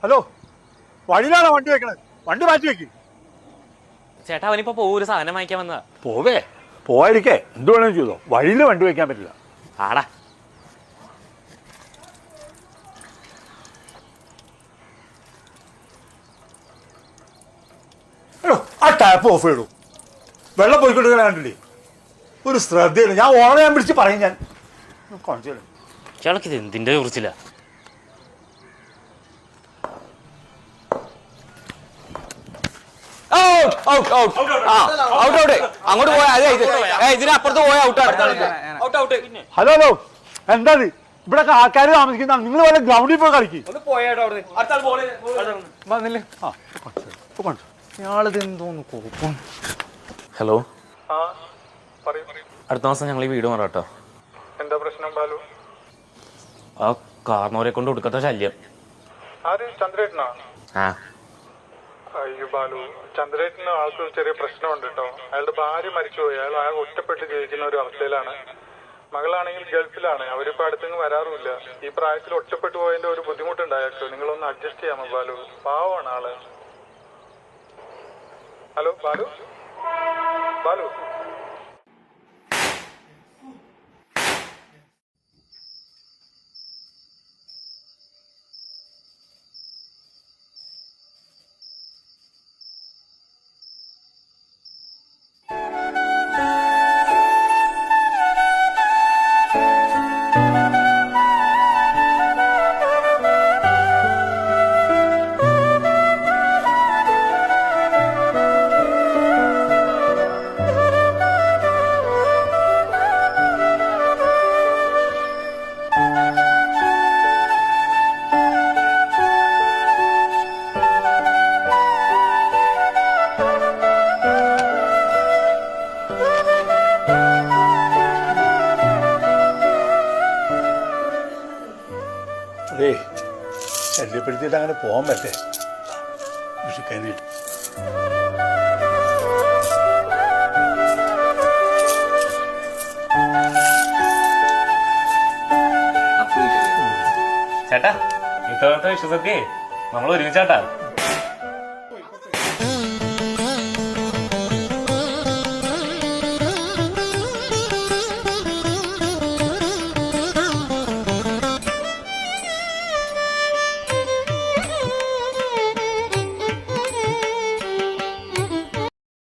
Hello, വഴിയിലാണോ വണ്ടി വെക്കണത്? വണ്ടി മാറ്റി വെക്ക്. ചേട്ടാ അവനിപ്പോ ഒരു സാധനം വാങ്ങിക്കാൻ വന്നതാ. പോവാതിരിക്കേ, എന്ത് വേണമെങ്കിലും ചെയ്തോ. വഴിയിൽ വണ്ടി വെക്കാൻ പറ്റില്ല. ആടാ ആ ടാപ്പ് ഓഫ് ചെയ്തു. വെള്ളം പോയിക്കൊണ്ടിരിക്കണ കണ്ടില്ലേ? ഒരു ശ്രദ്ധയില്ല. ഞാൻ ഓണെ ഞാൻ വിളിച്ച് പറയും. ഞാൻ കാണിച്ചു ചേട്ടക്ക് ഇത് എന്തിന്റെ കുറിച്ചില്ല. അങ്ങോട്ട് പോയാ ഇതിനപ്പുറത്ത് പോയ ഔട്ട്. ഹലോ ഹലോ, എന്താ ഇവിടെ ആൾക്കാർ താമസിക്കുന്ന? നിങ്ങൾ വല്ല ഗ്രൗണ്ടിൽ പോയി കളിക്കും. ഹലോ, അടുത്ത മാസം ഞങ്ങൾ ഈ വീട് മാറാട്ടോ. എന്താ പ്രശ്നം ബാലു? ആ കാർന്നോരെ കൊണ്ട് കൊടുക്കത്ത ശല്യം. ആര്? ചന്ദ്രേട്ടനാ? ആ അയ്യോ ബാലു, ചന്ദ്രേട്ടന് ആൾക്ക് ചെറിയ പ്രശ്നമുണ്ട് കേട്ടോ. അയാളുടെ ഭാര്യ മരിച്ചുപോയി. അയാൾ ഒറ്റപ്പെട്ട് ജീവിക്കുന്ന ഒരു അവസ്ഥയിലാണ്. മകളാണെങ്കിൽ ഗൾഫിലാണ്. അവരിപ്പോ അടുത്തെങ്ങും വരാറുമില്ല. ഈ പ്രായത്തിൽ ഒറ്റപ്പെട്ടു പോയതിന്റെ ഒരു ബുദ്ധിമുട്ടുണ്ട് അയാൾക്ക്. നിങ്ങളൊന്ന് അഡ്ജസ്റ്റ് ചെയ്യാമോ ബാലു? പാവമാണ് ആള്. ഹലോ ബാലു, ബാലു. അതേ, ശല്യപ്പെടുത്തിയിട്ട് അങ്ങനെ പോകാൻ പറ്റേ? വിഷുക്കനി ചേട്ടാ, ഇത്തവണത്തെ വിശ്വസത്തെ നമ്മൾ ഒരുമിച്ചാട്ടാ.